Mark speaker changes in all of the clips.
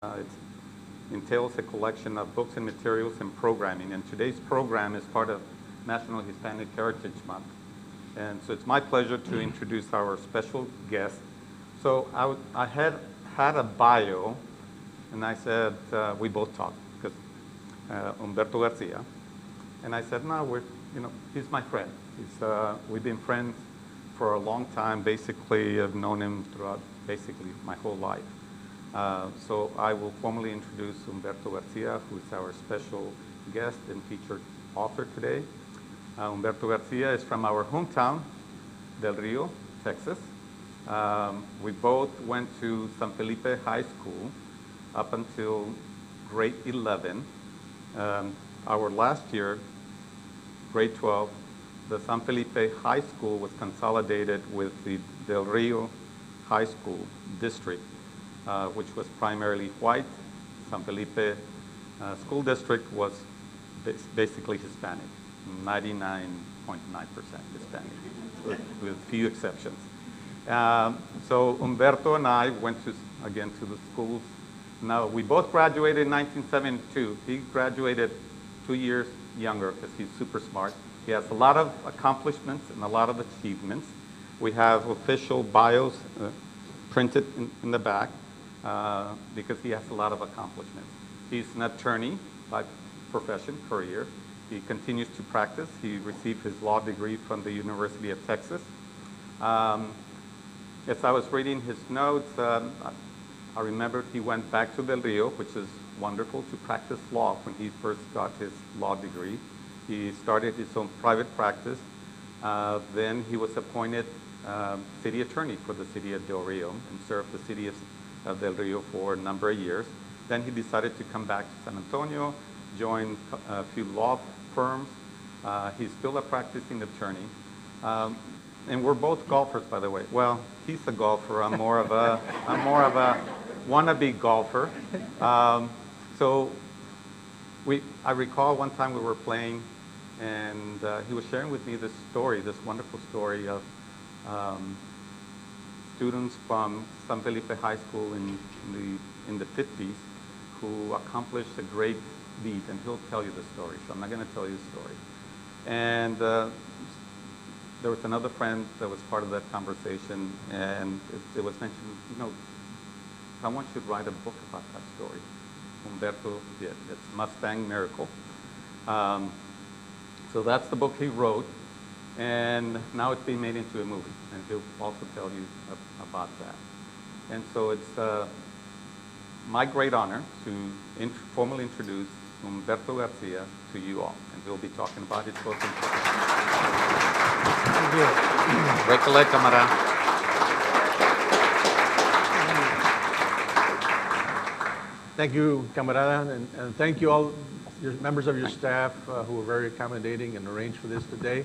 Speaker 1: It entails a collection of books and materials and programming. And today's program is part of National Hispanic Heritage Month. And so it's my pleasure to introduce our special guest. So I had a bio, and I said, we both talked, because Humberto Garcia. And I said, no, he's my friend. We've been friends for a long time. Basically, I've known him throughout basically my whole life. So I will formally introduce Humberto Garcia, who is our special guest and featured author today. Humberto Garcia is from our hometown, Del Rio, Texas. We both went to San Felipe High School up until grade 11. Our last year, grade 12, the San Felipe High School was consolidated with the Del Rio High School district, which was primarily white. San Felipe School District was basically Hispanic, 99.9% Hispanic, with a few exceptions. So Humberto and I went to the schools. Now, we both graduated in 1972. He graduated 2 years younger because he's super smart. He has a lot of accomplishments and a lot of achievements. We have official bios printed in the back. Because he has a lot of accomplishments. He's an attorney by profession, career. He continues to practice. He received his law degree from the University of Texas. As I was reading his notes, I remembered he went back to Del Rio, which is wonderful, to practice law when he first got his law degree. He started his own private practice. Then he was appointed city attorney for the city of Del Rio and served the city of Del Rio for a number of years. Then he decided to come back to San Antonio, join a few law firms. He's still a practicing attorney. And we're both golfers, by the way. Well, he's a golfer. I'm more of a wannabe golfer. So I recall one time we were playing, and he was sharing with me this wonderful story of students from San Felipe High School in the 50s who accomplished a great deed, and he'll tell you the story, so I'm not going to tell you the story. And there was another friend that was part of that conversation, and it was mentioned, someone should write a book about that story. Humberto did. It's Mustang Miracle. So that's the book he wrote. And now it's being made into a movie, and he'll also tell you about that. And so it's my great honor to formally introduce Humberto Garcia to you all, and he'll be talking about his book.
Speaker 2: Thank you.
Speaker 1: Récale, camarada.
Speaker 2: Thank you, camarada, and thank you all, your members of your staff who were very accommodating and arranged for this today.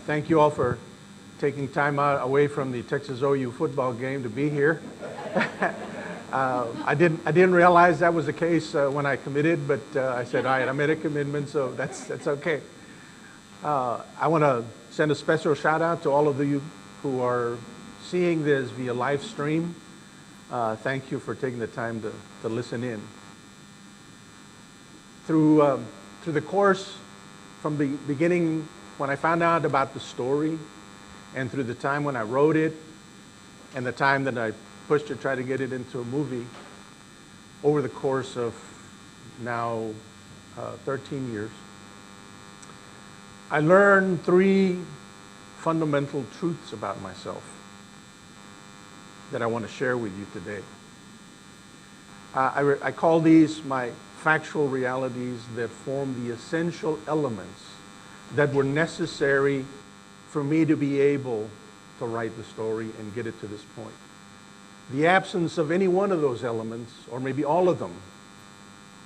Speaker 2: Thank you all for taking time out away from the Texas OU football game to be here. I didn't realize that was the case when I committed, but I said, all right, I made a commitment, so that's okay. I want to send a special shout out to all of you who are seeing this via live stream. Thank you for taking the time to listen in. Through the course, from the beginning, when I found out about the story, and through the time when I wrote it, and the time that I pushed to try to get it into a movie, over the course of now 13 years, I learned 3 fundamental truths about myself that I want to share with you today. I call these my factual realities that form the essential elements that were necessary for me to be able to write the story and get it to this point. The absence of any one of those elements, or maybe all of them,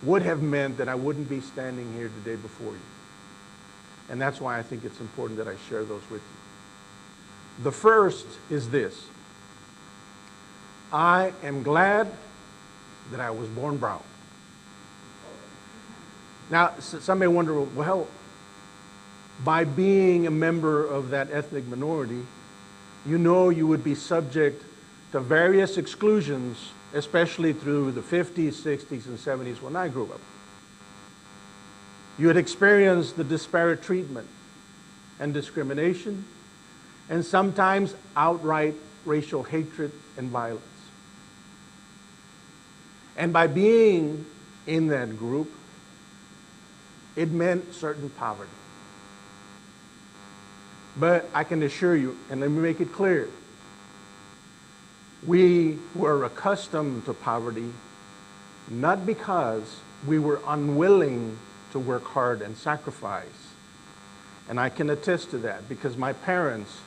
Speaker 2: would have meant that I wouldn't be standing here today before you. And that's why I think it's important that I share those with you. The first is this: I am glad that I was born brown. Now, some may wonder, well, by being a member of that ethnic minority, you would be subject to various exclusions especially through the 50s, 60s, and 70s when I grew up. You had experienced the disparate treatment and discrimination, and sometimes outright racial hatred and violence. And by being in that group, it meant certain poverty. But I can assure you, and let me make it clear, we were accustomed to poverty not because we were unwilling to work hard and sacrifice. And I can attest to that because my parents,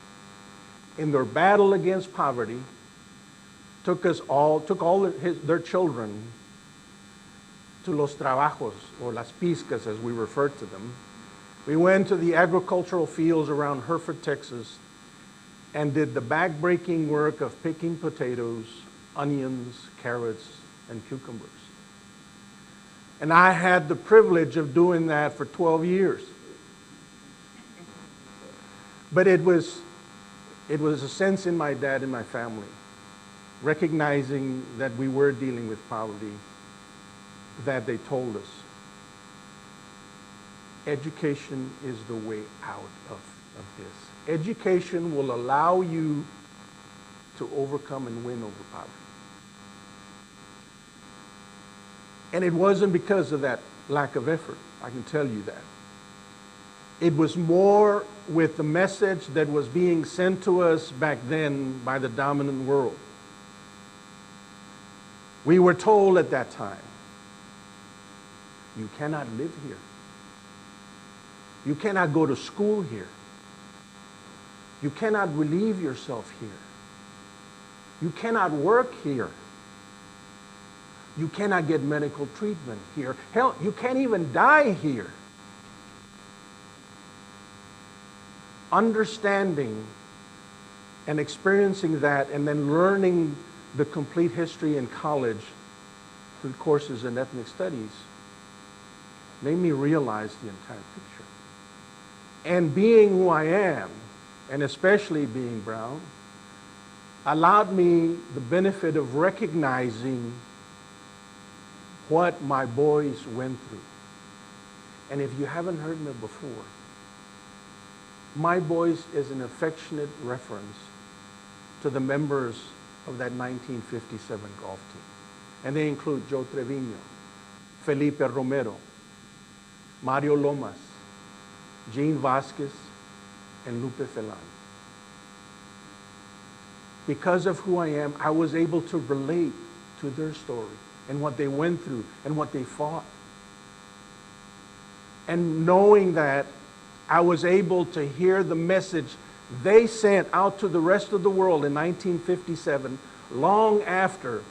Speaker 2: in their battle against poverty, took all their children to los trabajos, or las pizcas as we refer to them. We went to the agricultural fields around Hereford, Texas, and did the back-breaking work of picking potatoes, onions, carrots, and cucumbers. And I had the privilege of doing that for 12 years. But it was a sense in my dad and my family, recognizing that we were dealing with poverty, that they told us, education is the way out of this. Education will allow you to overcome and win over poverty. And it wasn't because of that lack of effort, I can tell you that. It was more with the message that was being sent to us back then by the dominant world. We were told at that time, you cannot live here. You cannot go to school here. You cannot relieve yourself here. You cannot work here. You cannot get medical treatment here. Hell, you can't even die here. Understanding and experiencing that and then learning the complete history in college through courses in ethnic studies made me realize the entire picture. And being who I am, and especially being brown, allowed me the benefit of recognizing what my boys went through. And if you haven't heard me before, My Boys is an affectionate reference to the members of that 1957 golf team. And they include Joe Trevino, Felipe Romero, Mario Lomas, Gene Vasquez, and Lupe Felan. Because of who I am, I was able to relate to their story and what they went through and what they fought. And knowing that, I was able to hear the message they sent out to the rest of the world in 1957, long after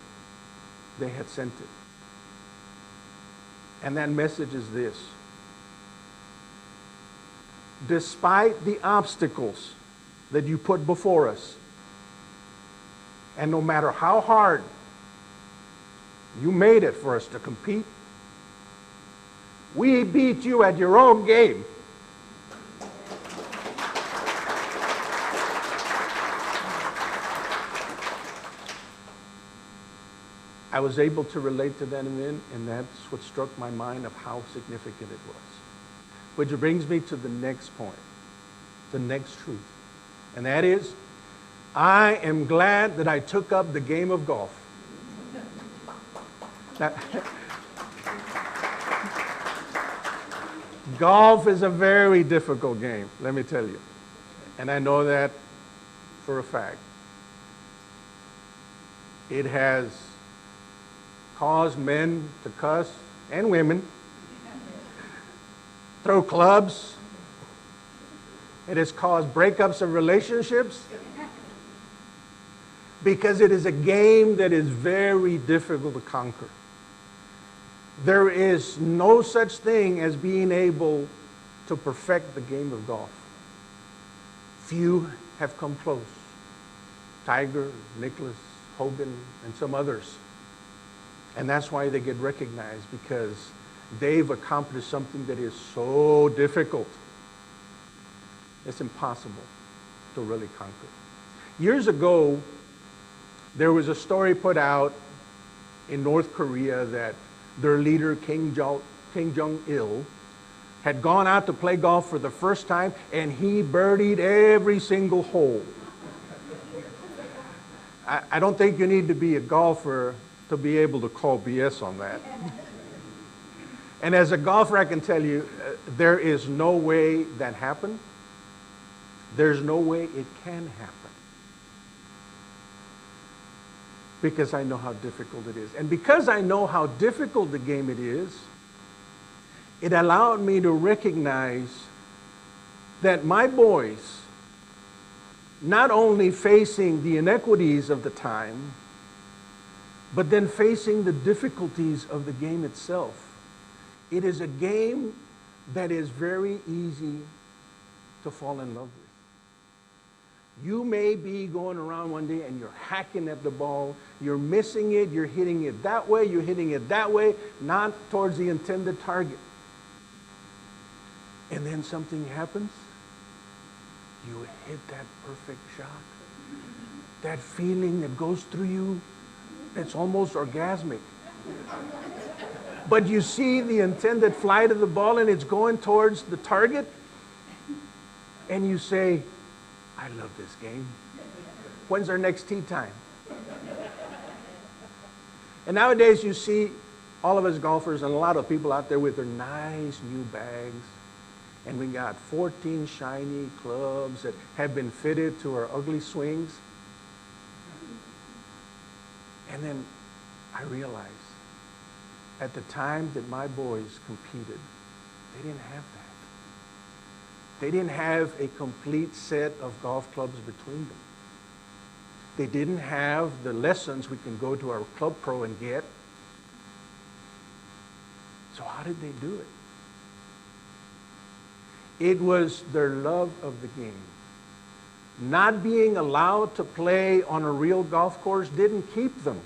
Speaker 2: they had sent it. And that message is this: despite the obstacles that you put before us, and no matter how hard you made it for us to compete, we beat you at your own game. I was able to relate to that event, and that's what struck my mind of how significant it was. Which brings me to the next point, the next truth. And that is, I am glad that I took up the game of golf. Now, golf is a very difficult game, let me tell you. And I know that for a fact. It has caused men to cuss, and women, throw clubs. It has caused breakups of relationships because it is a game that is very difficult to conquer. There is no such thing as being able to perfect the game of golf. Few have come close. Tiger, Nicklaus, Hogan, and some others. And that's why they get recognized, because they've accomplished something that is so difficult. It's impossible to really conquer. Years ago, there was a story put out in North Korea that their leader, Kim Jong-il, had gone out to play golf for the first time, and he birdied every single hole. I don't think you need to be a golfer to be able to call BS on that. And as a golfer, I can tell you, there is no way that happened. There's no way it can happen. Because I know how difficult it is. And because I know how difficult the game it is, it allowed me to recognize that my boys, not only facing the inequities of the time, but then facing the difficulties of the game itself. It is a game that is very easy to fall in love with. You may be going around one day and you're hacking at the ball, you're missing it, you're hitting it that way, you're hitting it that way, not towards the intended target. And then something happens, you hit that perfect shot. That feeling that goes through you, it's almost orgasmic. But you see the intended flight of the ball and it's going towards the target, and you say, I love this game. When's our next tee time? And nowadays you see all of us golfers and a lot of people out there with their nice new bags, and we got 14 shiny clubs that have been fitted to our ugly swings. And then I realized at the time that my boys competed, they didn't have that. They didn't have a complete set of golf clubs between them. They didn't have the lessons we can go to our club pro and get. So how did they do it? It was their love of the game. Not being allowed to play on a real golf course didn't keep them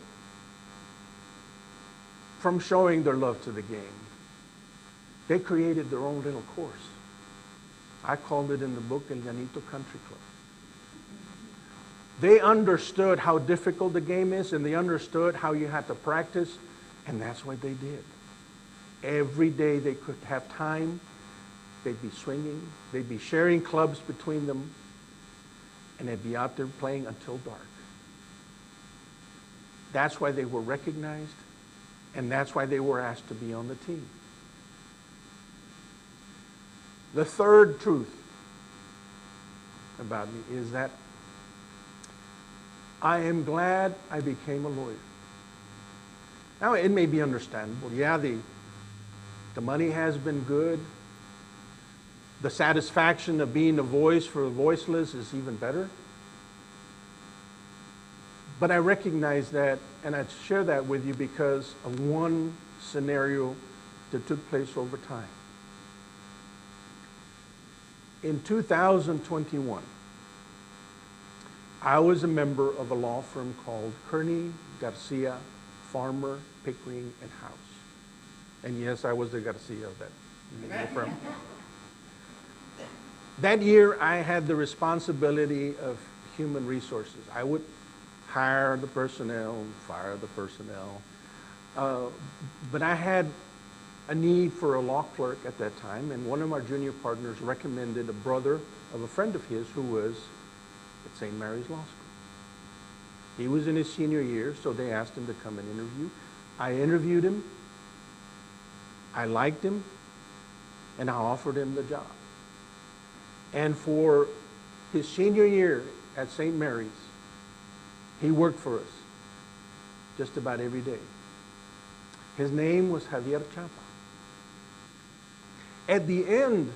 Speaker 2: from showing their love to the game. They created their own little course. I called it in the book El Llanito Country Club. They understood how difficult the game is, and they understood how you had to practice, and that's what they did. Every day they could have time, they'd be swinging, they'd be sharing clubs between them, and they'd be out there playing until dark. That's why they were recognized, and that's why they were asked to be on the team. The third truth about me is that I am glad I became a lawyer. Now, it may be understandable. Yeah, the money has been good. The satisfaction of being a voice for the voiceless is even better. But I recognize that, and I share that with you because of one scenario that took place over time. In 2021, I was a member of a law firm called Kearney, Garcia, Farmer, Pickering, and House. And yes, I was the Garcia of that firm. That year, I had the responsibility of human resources. I would hire the personnel, fire the personnel. But I had a need for a law clerk at that time, and one of our junior partners recommended a brother of a friend of his who was at St. Mary's Law School. He was in his senior year, so they asked him to come and interview. I interviewed him, I liked him, and I offered him the job. And for his senior year at St. Mary's, he worked for us just about every day. His name was Javier Chapa. At the end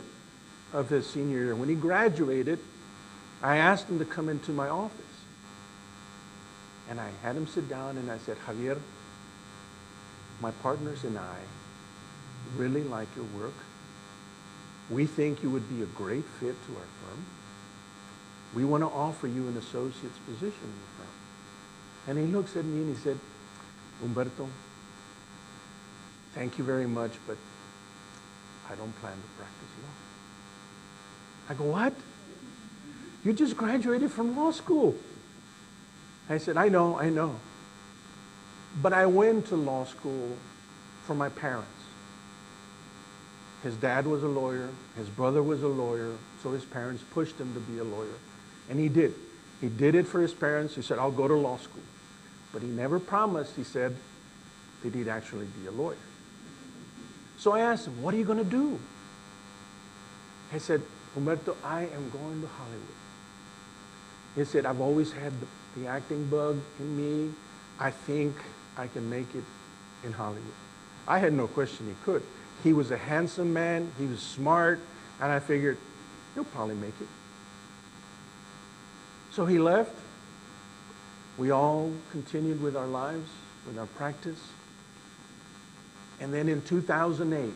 Speaker 2: of his senior year, when he graduated, I asked him to come into my office. And I had him sit down and I said, Javier, my partners and I really like your work. We think you would be a great fit to our firm. We want to offer you an associate's position in the firm. And he looks at me and he said, Humberto, thank you very much, but I don't plan to practice law. I go, what? You just graduated from law school. I said, I know. But I went to law school for my parents. His dad was a lawyer, his brother was a lawyer, so his parents pushed him to be a lawyer. And he did. He did it for his parents. He said, I'll go to law school. But he never promised, he said, that he'd actually be a lawyer. So I asked him, what are you going to do? He said, Humberto, I am going to Hollywood. He said, I've always had the acting bug in me. I think I can make it in Hollywood. I had no question he could. He was a handsome man, he was smart, and I figured, he'll probably make it. So he left. We all continued with our lives, with our practice. And then in 2008,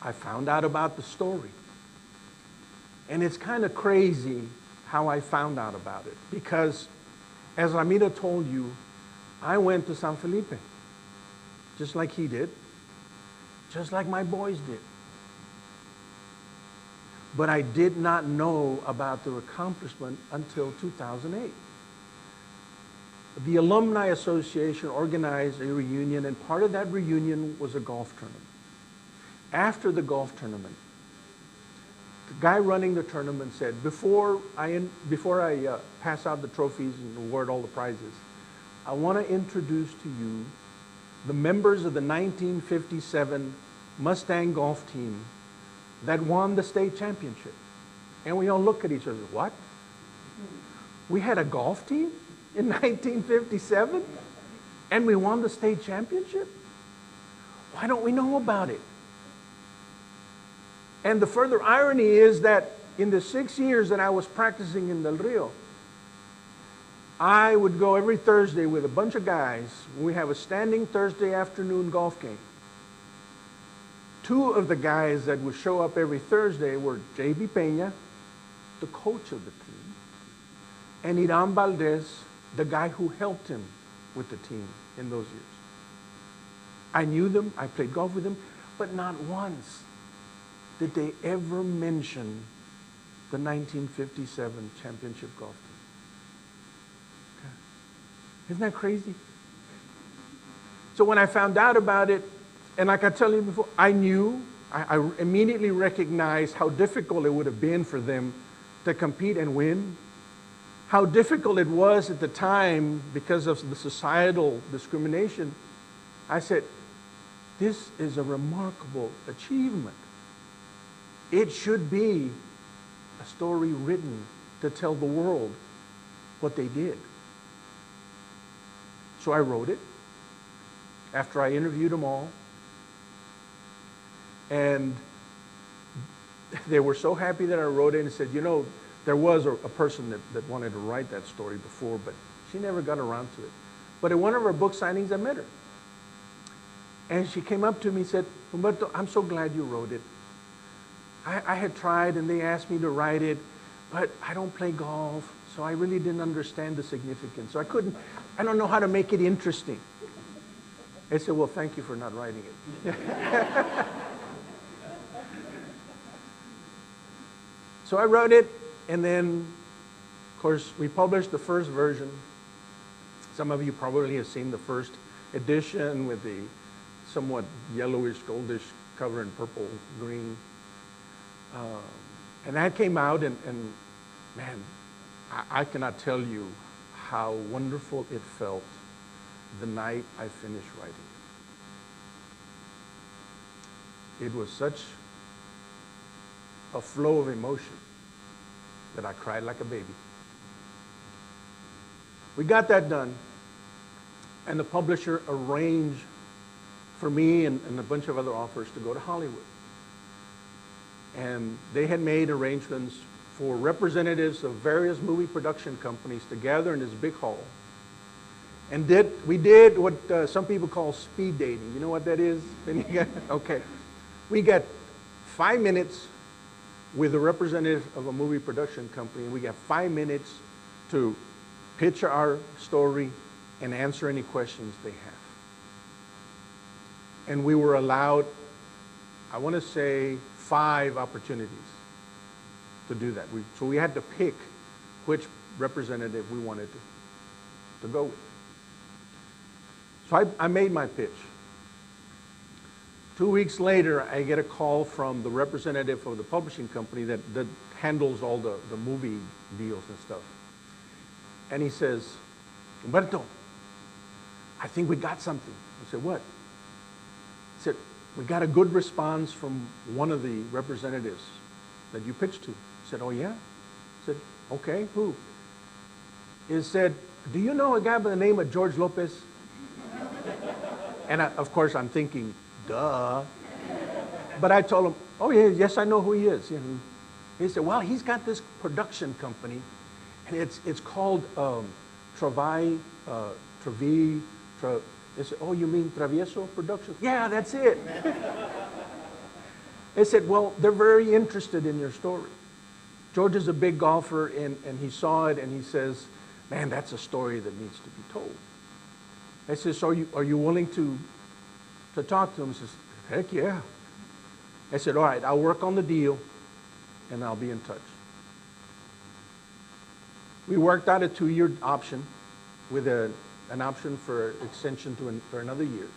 Speaker 2: I found out about the story. And it's kind of crazy how I found out about it. Because, as Ramiro told you, I went to San Felipe, just like he did, just like my boys did. But I did not know about the accomplishment until 2008. The Alumni Association organized a reunion, and part of that reunion was a golf tournament. After the golf tournament, the guy running the tournament said, before I pass out the trophies and award all the prizes, I want to introduce to you the members of the 1957 Mustang golf team that won the state championship. And we all look at each other, what? We had a golf team in 1957 and we won the state championship? Why don't we know about it? And the further irony is that in the 6 years that I was practicing in Del Rio, I would go every Thursday with a bunch of guys. We have a standing Thursday afternoon golf game. Two of the guys that would show up every Thursday were J.B. Peña, the coach of the team, and Iran Valdez, the guy who helped him with the team in those years. I knew them, I played golf with them, but not once did they ever mention the 1957 championship golf team. Okay. Isn't that crazy? So when I found out about it, and like I tell you before, I immediately recognized how difficult it would have been for them to compete and win. How difficult it was at the time because of the societal discrimination. I said, this is a remarkable achievement. It should be a story written to tell the world what they did. So I wrote it after I interviewed them all. And they were so happy that I wrote it and said, you know, there was a person that wanted to write that story before, but she never got around to it. But at one of our book signings, I met her. And she came up to me and said, Humberto, I'm so glad you wrote it. I had tried and they asked me to write it, but I don't play golf, so I really didn't understand the significance. So I don't know how to make it interesting. I said, well, thank you for not writing it. So I wrote it, and then, of course, we published the first version. Some of you probably have seen the first edition with the somewhat yellowish, goldish cover in purple, green. And that came out, and man, I cannot tell you how wonderful it felt the night I finished writing it. It was such a flow of emotion that I cried like a baby. We got that done, and the publisher arranged for me and a bunch of other authors to go to Hollywood. And they had made arrangements for representatives of various movie production companies to gather in this big hall. And we did what some people call speed dating. You know what that is? Okay. We got 5 minutes with a representative of a movie production company, and we got 5 minutes to pitch our story and answer any questions they have. And we were allowed, I want to say, 5 opportunities to do that. So we had to pick which representative we wanted to go with. So I made my pitch. 2 weeks later, I get a call from the representative of the publishing company that handles all the movie deals and stuff. And he says, Humberto, I think we got something. I said, what? He said, we got a good response from one of the representatives that you pitched to. I said, oh yeah? I said, okay, who? He said, do you know a guy by the name of George Lopez? And of course I'm thinking, duh. But I told him, oh yeah, yes, I know who he is. He said, well, he's got this production company, and it's called Trevi. They said, oh, you mean Travieso Productions? Yeah, that's it. They said, well, they're very interested in your story. George is a big golfer, and he saw it, and he says, man, that's a story that needs to be told. I said, so are you willing to talk to him? He says, heck yeah. I said, all right, I'll work on the deal, and I'll be in touch. We worked out a 2-year option with an option for extension for another year.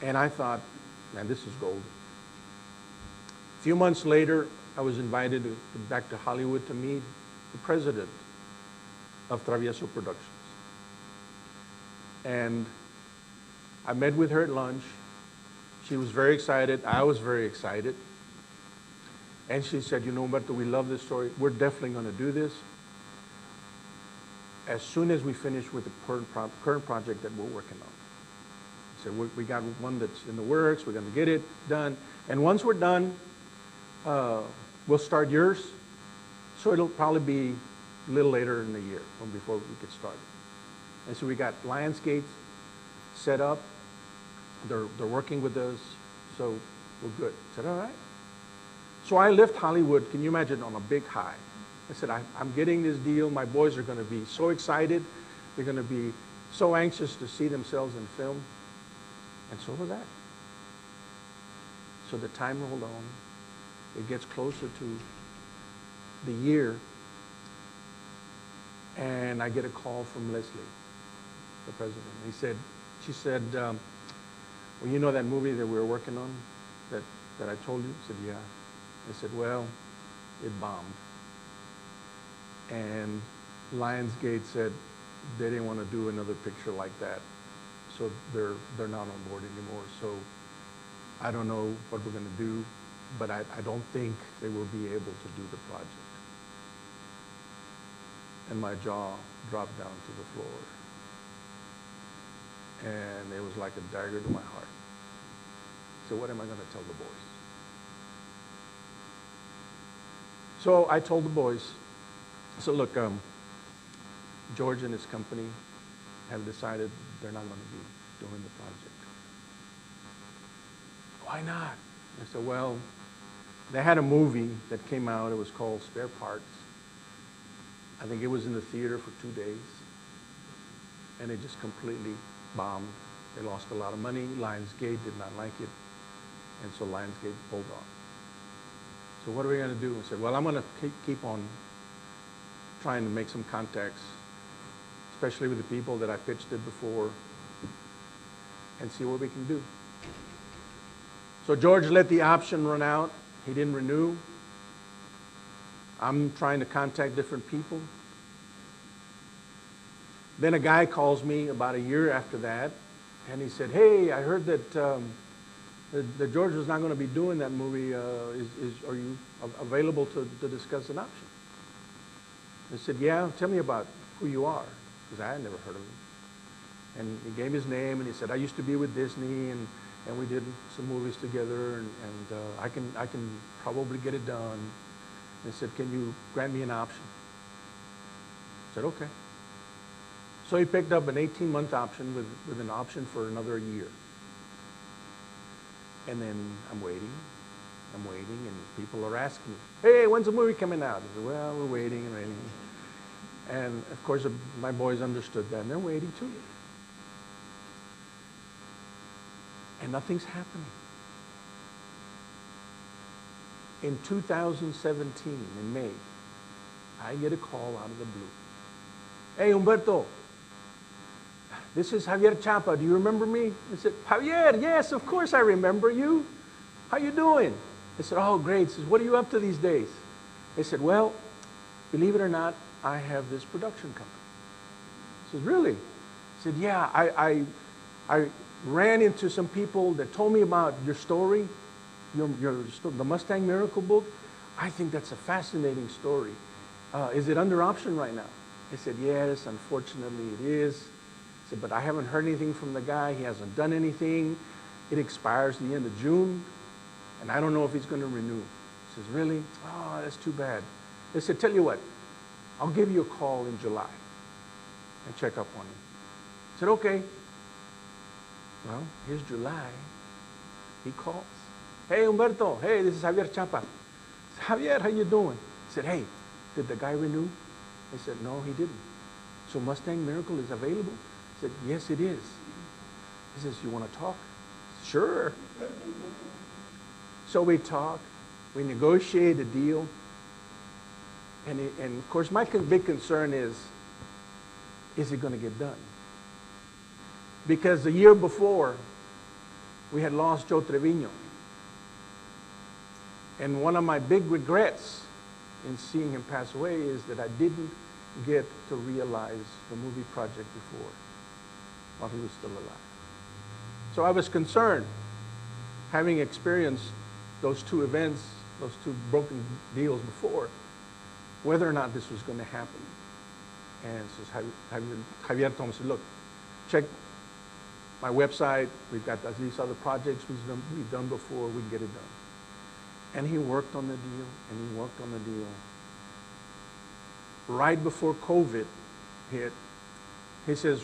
Speaker 2: And I thought, man, this is gold. A few months later, I was invited back to Hollywood to meet the president of Travieso Productions. And I met with her at lunch. She was very excited. I was very excited. And she said, you know, Humberto, we love this story. We're definitely going to do this as soon as we finish with the current project that we're working on. I said, we got one that's in the works. We're going to get it done. And once we're done, we'll start yours. So it'll probably be a little later in the year before we get started. And so we got Lionsgate set up. They're working with us, so we're good. I said, all right. So I left Hollywood, can you imagine, on a big high. I said, I'm getting this deal. My boys are going to be so excited. They're going to be so anxious to see themselves in film. And so was I. So the time rolled on. It gets closer to the year. And I get a call from Leslie, the president. She said, well, you know that movie that we were working on that I told you? I said, yeah. I said, well, it bombed. And Lionsgate said they didn't want to do another picture like that. So they're not on board anymore. So I don't know what we're going to do, but I don't think they will be able to do the project. And my jaw dropped down to the floor. And it was like a dagger to my heart. So what am I going to tell the boys? So I told the boys, so look, George and his company have decided they're not going to be doing the project. Why not? I said, well, they had a movie that came out. It was called Spare Parts. I think it was in the theater for 2 days. And it just completely bombed. They lost a lot of money. Lionsgate did not like it. And so Lionsgate pulled off. So what are we going to do? I said, well, I'm going to keep on trying to make some contacts, especially with the people that I pitched it before, and see what we can do. So George let the option run out. He didn't renew. I'm trying to contact different people. Then a guy calls me about a year after that, and he said, hey, I heard that that George is not going to be doing that movie. Are you available to discuss an option? I said, yeah, tell me about who you are, because I had never heard of him. And he gave his name, and he said, I used to be with Disney, and we did some movies together, and I can probably get it done. And he said, can you grant me an option? I said, okay. So he picked up an 18-month option with an option for another year. And then I'm waiting, and people are asking me, hey, when's the movie coming out? I said, well, we're waiting and waiting. And of course, my boys understood that, and they're waiting too. And nothing's happening. In 2017, in May, I get a call out of the blue. Hey, Humberto, this is Javier Chapa. Do you remember me? I said, Javier, yes, of course I remember you. How you doing? I said, oh, great. He says, what are you up to these days? I said, well, believe it or not, I have this production company. He says, really? I said, yeah, I ran into some people that told me about your story, the Mustang Miracle book. I think that's a fascinating story. Is it under option right now? I said, yes, unfortunately it is. I said, but I haven't heard anything from the guy. He hasn't done anything. It expires the end of June, and I don't know if he's going to renew. He says, really? Oh, that's too bad. I said, tell you what, I'll give you a call in July and check up on you. I said, okay. Well, here's July. He calls. Hey, Humberto. Hey, this is Javier Chapa. I said, Javier, how you doing? He said, hey, did the guy renew? I said, no, he didn't. So Mustang Miracle is available? I said, yes, it is. He says, you want to talk? Sure. So we talk. We negotiate a deal. And of course, my big concern is it going to get done? Because the year before, we had lost Joe Trevino. And one of my big regrets in seeing him pass away is that I didn't get to realize the movie project before, while he was still alive. So I was concerned, having experienced those two events, those two broken deals before, whether or not this was going to happen. And so Javier told me, look, check my website. We've got these other projects we've done before. We can get it done. And he worked on the deal, and he worked on the deal. Right before COVID hit, he says,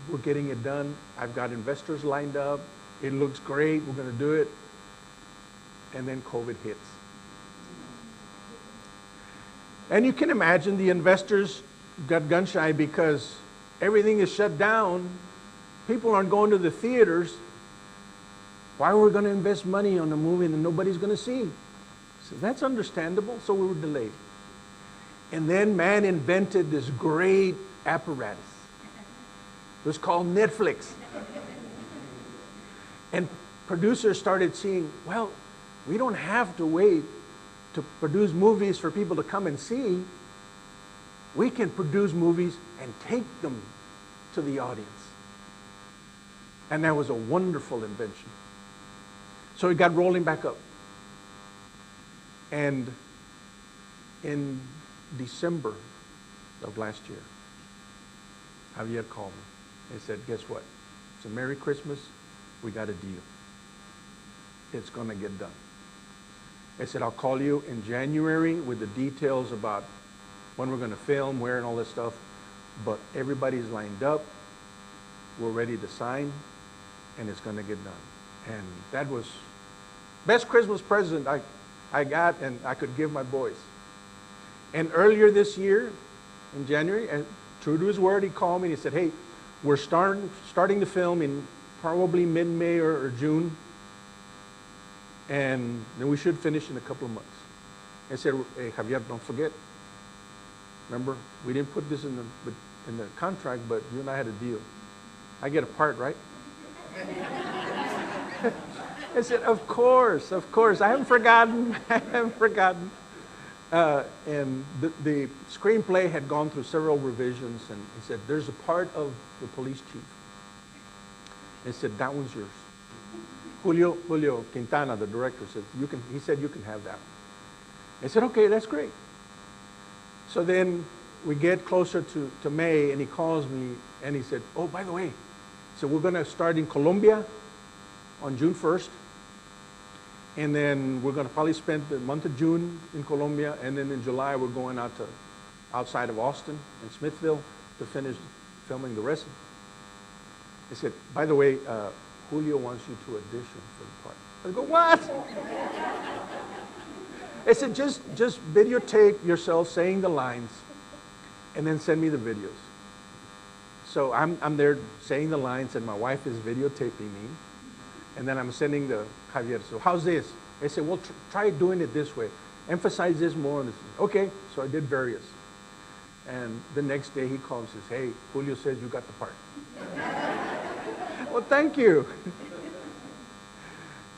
Speaker 2: we're getting it done. I've got investors lined up. It looks great. We're going to do it. And then COVID hits. And you can imagine the investors got gun shy because everything is shut down. People aren't going to the theaters. Why are we going to invest money on a movie that nobody's going to see? So that's understandable. So we were delayed. And then man invented this great apparatus. It was called Netflix. And producers started seeing, well, we don't have to wait to produce movies for people to come and see. We can produce movies and take them to the audience. And that was a wonderful invention. So it got rolling back up. And in December of last year, Javier called me and said, guess what? It's a Merry Christmas. We got a deal. It's going to get done. I said, I'll call you in January with the details about when we're going to film, where, and all this stuff. But everybody's lined up. We're ready to sign, and it's going to get done. And that was best Christmas present I got and I could give my boys. And earlier this year, in January, and true to his word, he called me and he said, hey, we're starting to film in probably mid-May or June. And then we should finish in a couple of months. I said, hey, Javier, don't forget. Remember, we didn't put this in the contract, but you and I had a deal. I get a part, right? I said, of course. I haven't forgotten. And the screenplay had gone through several revisions, and he said, there's a part of the police chief. He said, that one's yours. Julio Quintana, the director, said, he said, you can have that one. I said, okay, that's great. So then we get closer to May, and he calls me, and he said, oh, by the way, so we're going to start in Colombia on June 1st, and then we're going to probably spend the month of June in Colombia, and then in July we're going outside of Austin and Smithville to finish filming the rest of it. I said, by the way, Julio wants you to audition for the part. I go, what? I said, just videotape yourself saying the lines and then send me the videos. So I'm there saying the lines, and my wife is videotaping me. And then I'm sending the Javier, so how's this? I said, well, try doing it this way. Emphasize this more. Okay, so I did various. And the next day he calls and says, hey, Julio says you got the part. Well, thank you.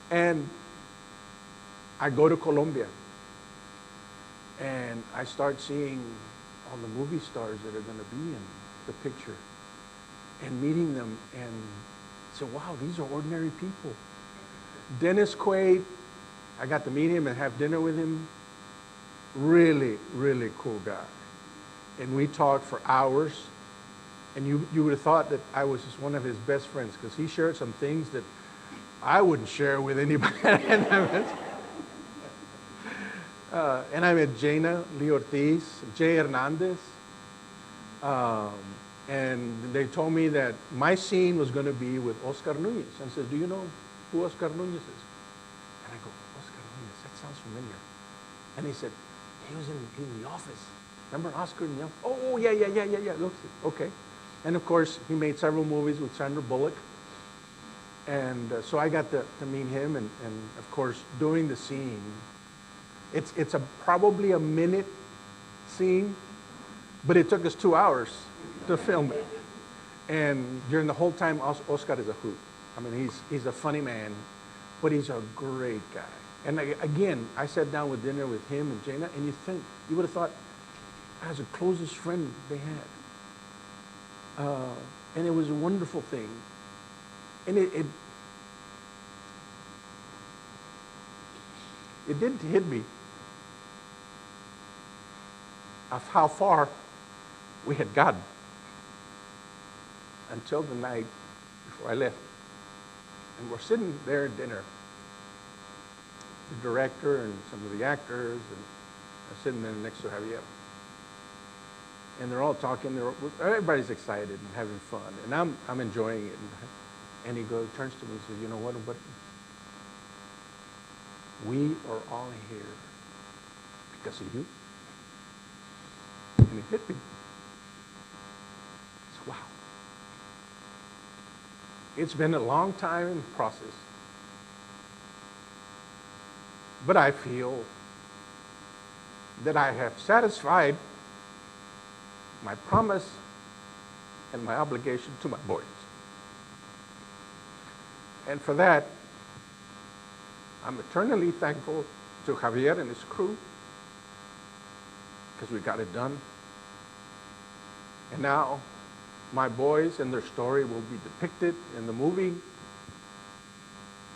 Speaker 2: And I go to Colombia, and I start seeing all the movie stars that are going to be in the picture, and meeting them, and say, wow, these are ordinary people. Dennis Quaid, I got to meet him and have dinner with him. Really, really cool guy. And we talked for hours. And you would have thought that I was just one of his best friends, because he shared some things that I wouldn't share with anybody. And I met Jaina Lee Ortiz, Jay Hernandez. And they told me that my scene was going to be with Oscar Nunez. And said, do you know who Oscar Nunez is? And I go, Oscar Nunez, that sounds familiar. And he said, he was in The Office. Remember Oscar in The Office? Oh, yeah. Okay. And of course, he made several movies with Sandra Bullock. And so I got to meet him, and of course, doing the scene. It's probably a minute scene, but it took us 2 hours to film it. And during the whole time, Oscar is a hoot. I mean, he's a funny man, but he's a great guy. And again, I sat down with dinner with him and Jaina, and you would have thought I was the closest friend they had. And it was a wonderful thing. And it didn't hit me of how far we had gotten until the night before I left. And we're sitting there at dinner. The director and some of the actors, and I'm sitting there next to Javier. And they're all talking. Everybody's excited and having fun, and I'm enjoying it. And he turns to me and says, "You know what? We are all here because of you." And it hit me. I said, wow. It's been a long time in process, but I feel that I have satisfied my promise and my obligation to my boys. And for that, I'm eternally thankful to Javier and his crew, because we got it done. And now my boys and their story will be depicted in the movie.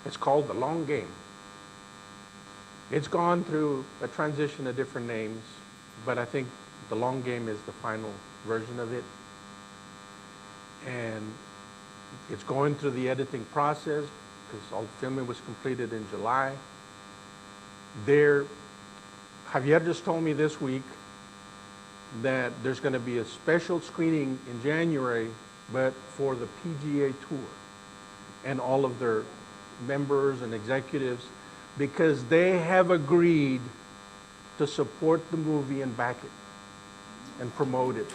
Speaker 2: It's called The Long Game. It's gone through a transition of different names, but I think The Long Game is the final version of it. And it's going through the editing process, because all the filming was completed in July. Javier just told me this week that there's going to be a special screening in January, but for the PGA Tour and all of their members and executives, because they have agreed to support the movie and back it and promote it.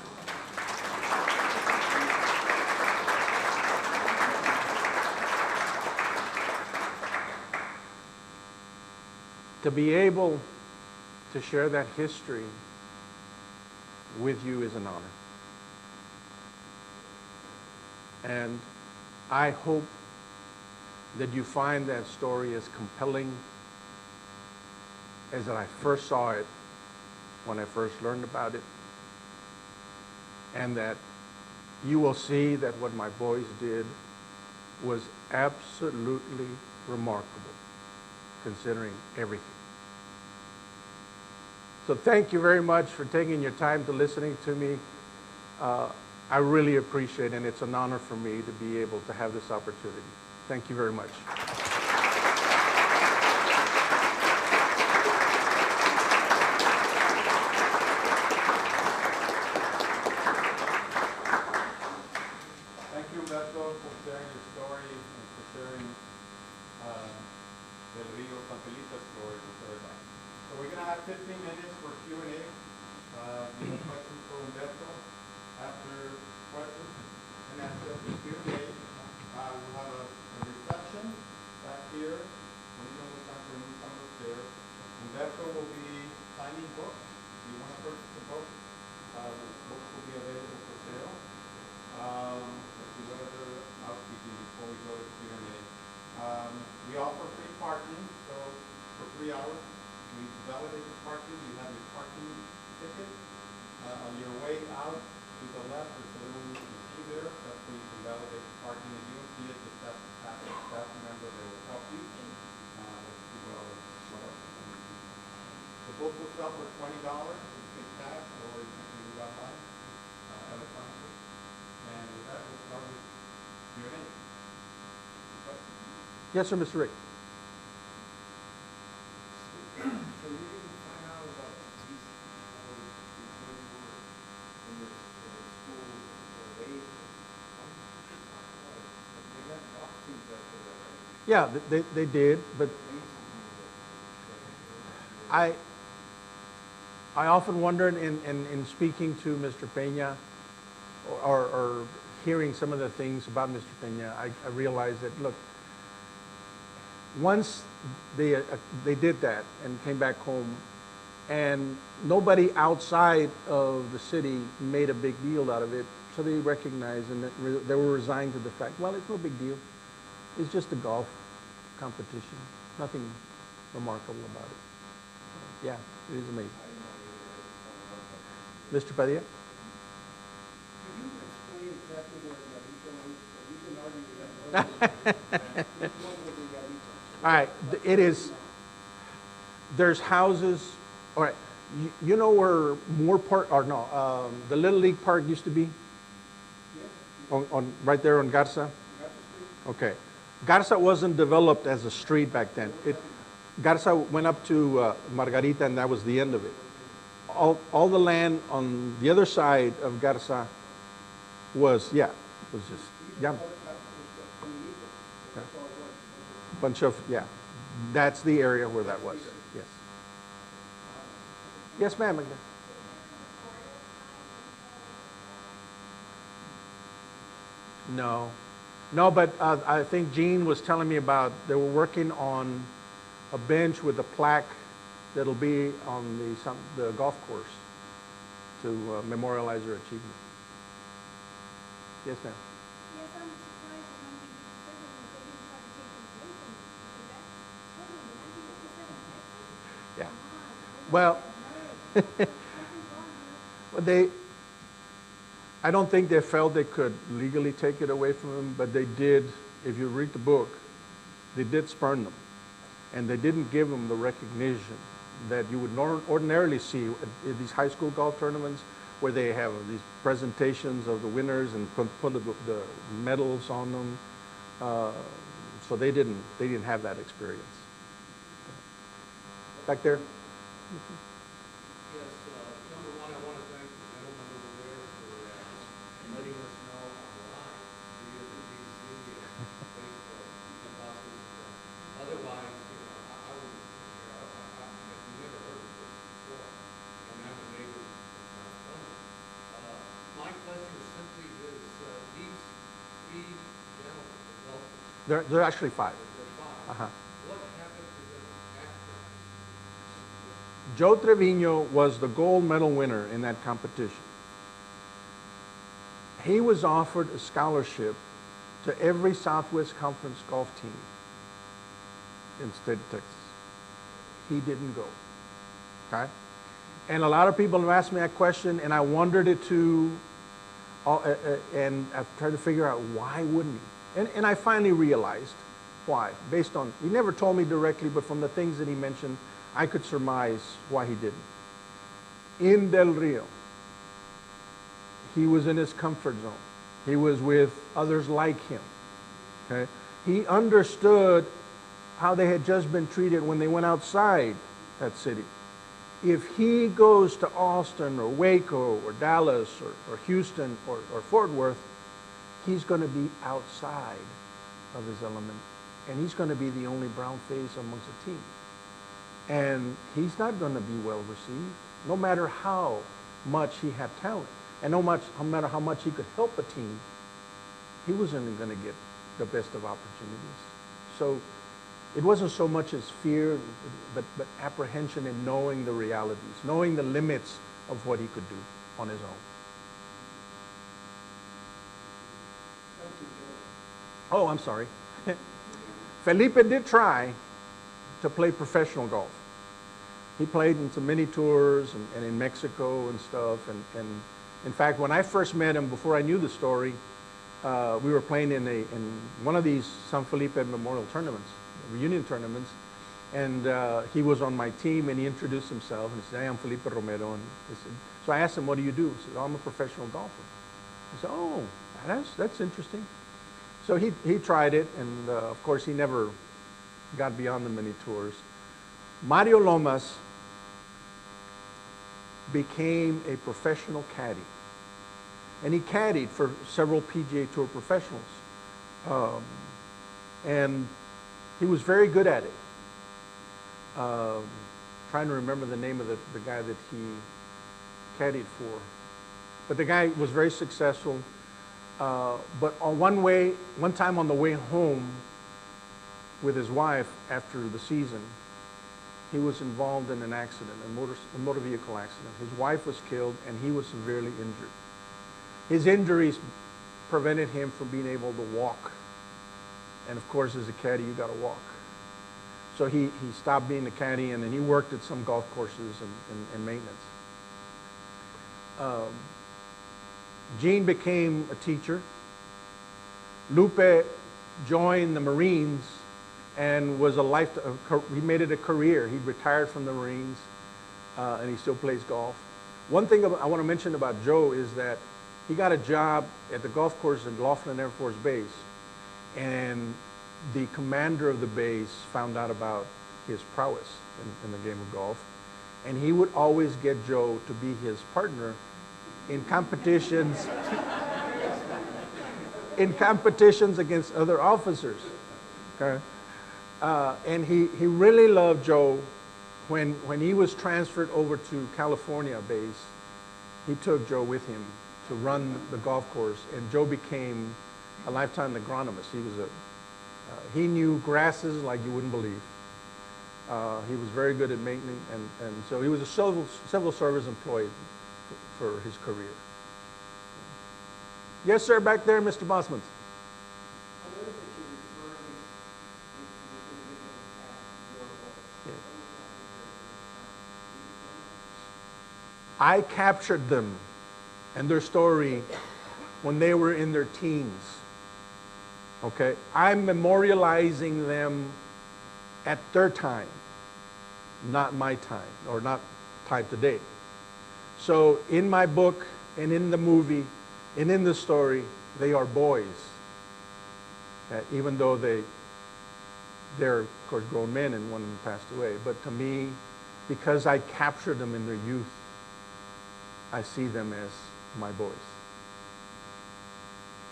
Speaker 2: To be able to share that history with you is an honor. And I hope that you find that story as compelling as I first saw it when I first learned about it, and that you will see that what my boys did was absolutely remarkable, considering everything. So thank you very much for taking your time to listening to me. I really appreciate it, and it's an honor for me to be able to have this opportunity. Thank you very much.
Speaker 1: Thank you, Humberto, for sharing your story and for sharing the Rio San Felipe story with everybody. So we're going to have 15 minutes for Q&A. We have questions for Humberto. After questions and answers for Q&A, we'll have a reception back here. Humberto will be signing books. If you want to purchase a book, books will be available for sale. Let's see what other housekeeping before we go to Q&A. We offer free parking, so for 3 hours, we validate the parking. You have your parking ticket. On your way out to the left, there's a little you see there. That's where you can validate the parking. If you don't see it, just ask the staff member. They will help you. Let's see what else. The book will sell for $20. You can cash or you can do it online, electronically. And with that, we'll start with Q&A.
Speaker 2: Yes, sir, Mr. Rick.
Speaker 3: So you didn't find out about these before you were in this school or late? They got golf teams up there, right?
Speaker 2: Yeah, they did, but I often wondered in speaking to Mr. Peña or hearing some of the things about Mr. Peña, I realized that, look, once they did that and came back home, and nobody outside of the city made a big deal out of it, so they recognized and they were resigned to the fact, well, it's no big deal. It's just a golf competition. Nothing remarkable about it. Yeah, it is amazing. Mr. Padilla?
Speaker 3: Could you explain exactly where Garcia is? You can argue with that.
Speaker 2: All right, it is, there's houses, all right, you know where Moore Park, or no, the Little League Park used to be? On right there on Garza? Okay. Garza wasn't developed as a street back then. Garza went up to Margarita, and that was the end of it. All the land on the other side of Garza was just, yeah. Bunch of, yeah. That's the area where that was, yes. Yes, ma'am. No, but I think Gene was telling me about, they were working on a bench with a plaque that'll be on the golf course to memorialize your achievement. Yes, ma'am.
Speaker 4: Yes, I'm surprised that they didn't try to take it away from you, because that's totally, I think, what you said in Texas.
Speaker 2: Yeah. Well, I don't think they felt they could legally take it away from them, but they did, if you read the book, they did spurn them. And they didn't give them the recognition that you would ordinarily see at these high school golf tournaments, where they have these presentations of the winners and put the medals on them. So they didn't have that experience. Back there.
Speaker 5: Yes, number one, I want to thank the gentleman over there for letting us know online via the DC and Facebook because otherwise, I wouldn't have never heard of this before, and I'm a neighbor from my question is simply this, these three gentlemen, adults,
Speaker 2: They're actually 5.
Speaker 5: they're five.
Speaker 2: Uh-huh.
Speaker 5: What happened to them after?
Speaker 2: Joe Trevino was the gold medal winner in that competition. He was offered a scholarship to every Southwest Conference golf team in the state of Texas. He didn't go, okay? And a lot of people have asked me that question, and I wondered it too, and I've tried to figure out why wouldn't he? And I finally realized why, based on, he never told me directly, but from the things that he mentioned, I could surmise why he didn't. In Del Rio, he was in his comfort zone. He was with others like him. Okay? He understood how they had just been treated when they went outside that city. If he goes to Austin or Waco or Dallas or Houston or Fort Worth, he's going to be outside of his element. And he's going to be the only brown face amongst the team. And he's not going to be well received, no matter how much he had talent. And no matter how much he could help a team, he wasn't going to get the best of opportunities. So it wasn't so much as fear, but apprehension in knowing the realities, knowing the limits of what he could do on his own.
Speaker 3: Thank you, Joe.
Speaker 2: Oh, I'm sorry. Felipe did try to play professional golf. He played in some mini tours and in Mexico and stuff. And in fact, when I first met him, before I knew the story, we were playing in one of these San Felipe Memorial tournaments, reunion tournaments. And he was on my team, and he introduced himself, and he said, "Hey, I'm Felipe Romero." And he said, so I asked him, "What do you do?" He said, "Oh, I'm a professional golfer." I said, "Oh, that's interesting." So he tried it, and of course, he never got beyond the mini tours. Mario Lomas became a professional caddy, and he caddied for several PGA Tour professionals, and he was very good at it. Trying to remember the name of the guy that he caddied for, but the guy was very successful. But on one time on the way home with his wife after the season, he was involved in an accident, a motor vehicle accident. His wife was killed, and he was severely injured. His injuries prevented him from being able to walk. And of course, as a caddy, you got to walk. So he stopped being a caddy, and then he worked at some golf courses and maintenance. Gene became a teacher. Lupe joined the Marines and was he made it a career. He retired from the Marines, and he still plays golf. One thing I want to mention about Joe is that he got a job at the golf course at Laughlin Air Force Base, and the commander of the base found out about his prowess in the game of golf, and he would always get Joe to be his partner in competitions against other officers. Okay? And he really loved Joe. When he was transferred over to California base, he took Joe with him to run the golf course, and Joe became a lifetime agronomist. He knew grasses like you wouldn't believe. He was very good at maintenance, and so he was a civil service employee for his career. Yes, sir, back there, Mr. Bosman.
Speaker 3: I noticed that you're referring to your
Speaker 2: I captured them and their story when they were in their teens. Okay? I'm memorializing them at their time, not my time, or not time today. So in my book and in the movie and in the story, they are boys. Even though they're, of course, grown men and one passed away. But to me, because I captured them in their youth, I see them as my boys.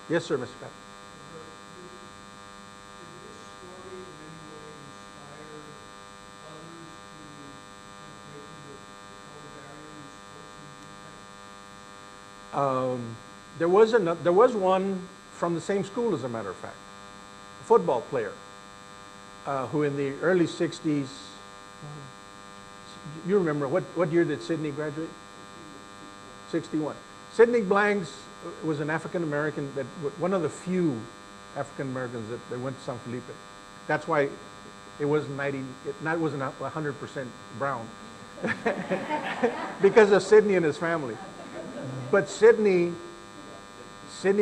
Speaker 2: Yes, sir, Mr. Pat. There was one from the same school, as a matter of fact, a football player who in the early 60s, you remember, what year did Sidney graduate? 61. Sidney Blanks was an African-American, one of the few African-Americans that went to San Felipe. That's why it wasn't 100% brown, because of Sidney and his family. But Sidney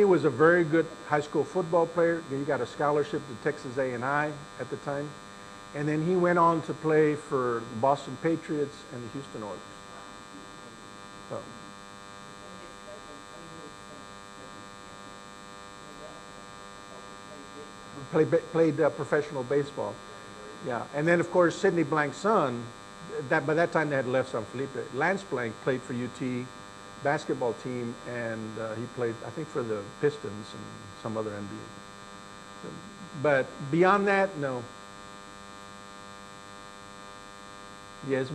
Speaker 2: was a very good high school football player. He got a scholarship to Texas A&I at the time. And then he went on to play for the Boston Patriots and the Houston Oilers. So. Played professional baseball. Yeah. And then, of course, Sidney Blank's son, by that time they had left San Felipe. Lance Blank played for UT basketball team, and he played, I think, for the Pistons and some other NBA. So, but beyond that, no. Yes.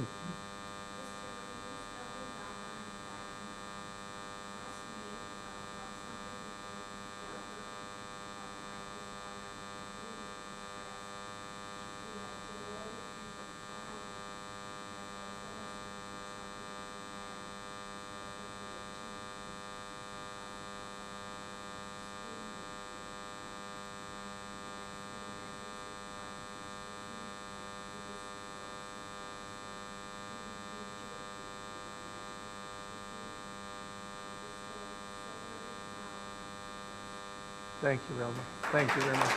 Speaker 2: Thank you, Velma. Thank you very much.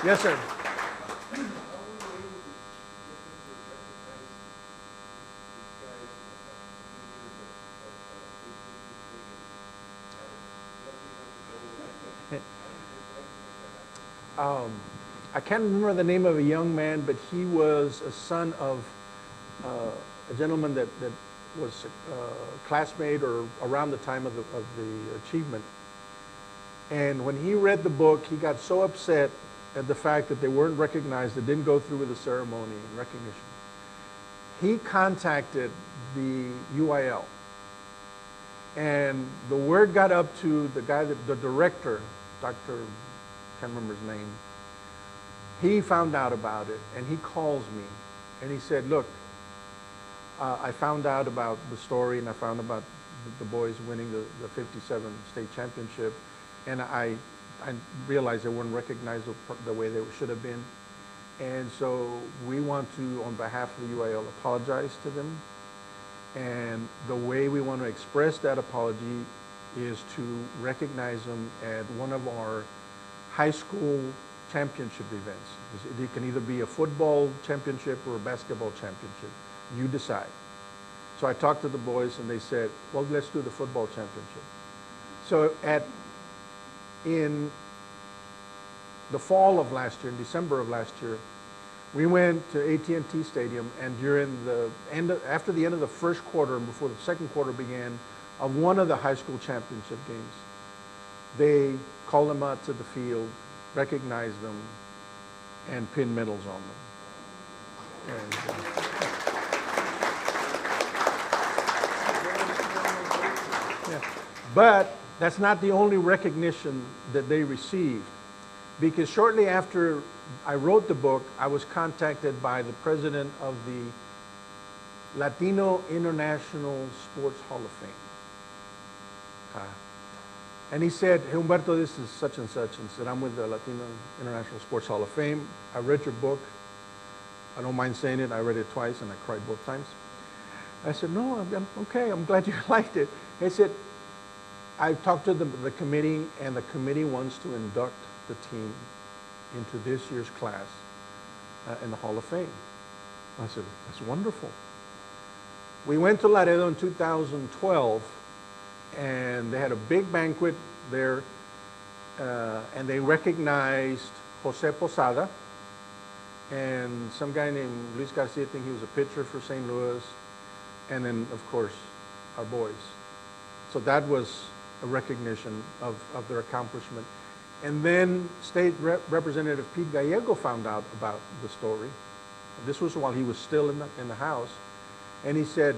Speaker 2: Yes, sir. I can't remember the name of a young man, but he was a son of a gentleman that was a classmate or around the time of the achievement. And when he read the book, he got so upset at the fact that they weren't recognized, they didn't go through with the ceremony and recognition. He contacted the UIL. And the word got up to the guy, the director, Dr. can't remember his name. He found out about it, and he calls me, and he said, look, I found out about the story, and I found about the boys winning the 57 state championship, and I realized they weren't recognized the way they should have been. And so we want to, on behalf of the UIL, apologize to them. And the way we want to express that apology is to recognize them at one of our high school championship events. It can either be a football championship or a basketball championship. You decide. So I talked to the boys and they said, well, let's do the football championship. So in the fall of last year, in December of last year, we went to AT&T Stadium, and after the end of the first quarter and before the second quarter began of one of the high school championship games, they called them out to the field, recognized them, and pinned medals on them. And, yeah. But that's not the only recognition that they received, because shortly after I wrote the book, I was contacted by the president of the Latino International Sports Hall of Fame. And he said, hey, Humberto, this is such and such. And said, I'm with the Latino International Sports Hall of Fame. I read your book. I don't mind saying it. I read it twice and I cried both times. I said, no, I'm okay. I'm glad you liked it. He said, I talked to the committee, and the committee wants to induct the team into this year's class in the Hall of Fame. I said, that's wonderful. We went to Laredo in 2012, and they had a big banquet there, and they recognized Jose Posada and some guy named Luis Garcia. I think he was a pitcher for St. Louis, and then, of course, our boys. So that was a recognition of their accomplishment. And then State Representative Pete Gallego found out about the story. This was while he was still in the House. And he said,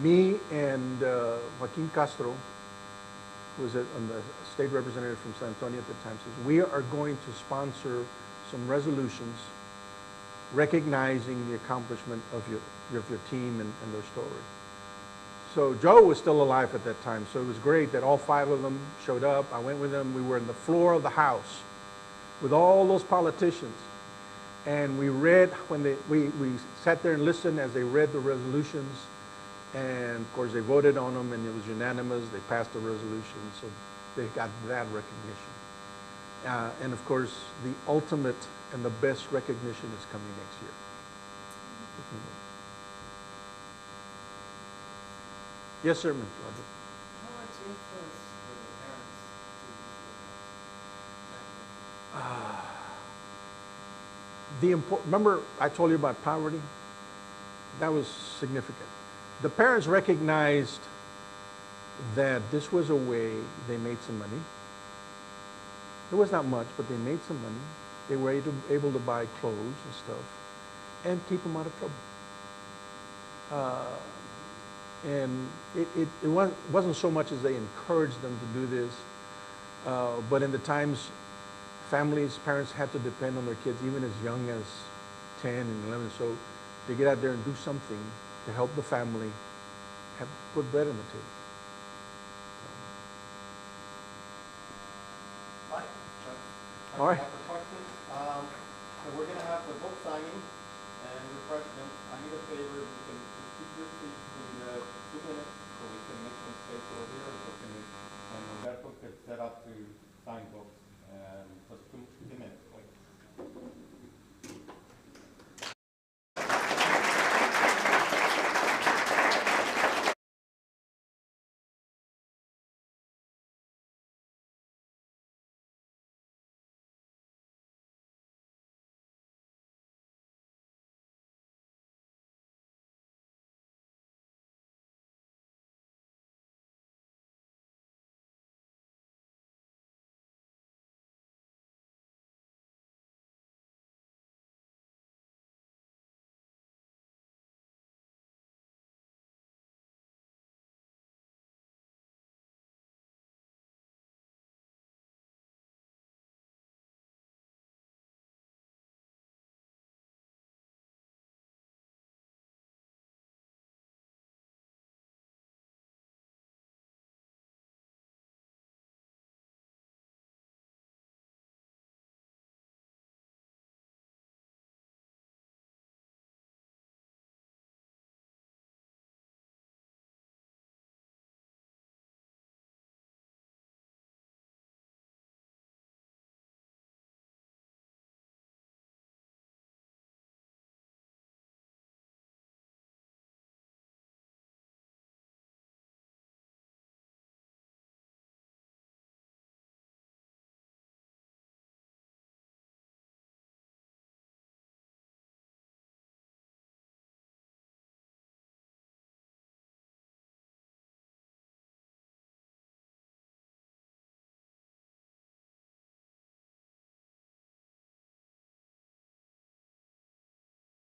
Speaker 2: me and Joaquin Castro, who was the state representative from San Antonio at the time, says, we are going to sponsor some resolutions recognizing the accomplishment of your team and their story. So Joe was still alive at that time, so it was great that all 5 of them showed up. I went with them. We were in the floor of the House with all those politicians. And we read, we sat there and listened as they read the resolutions. And of course, they voted on them, and it was unanimous. They passed the resolution, so they got that recognition. And of course, the ultimate and the best recognition is coming next year. Yes, sir, Mr. Roger.
Speaker 3: How much influence were the parents to this football?
Speaker 2: Remember I told you about poverty? That was significant. The parents recognized that this was a way they made some money. It was not much, but they made some money. They were able to buy clothes and stuff and keep them out of trouble. And it wasn't so much as they encouraged them to do this, but in the times, parents had to depend on their kids even as young as 10 and 11. So they get out there and do something to help the family put bread on the table.
Speaker 3: Right.
Speaker 2: All right.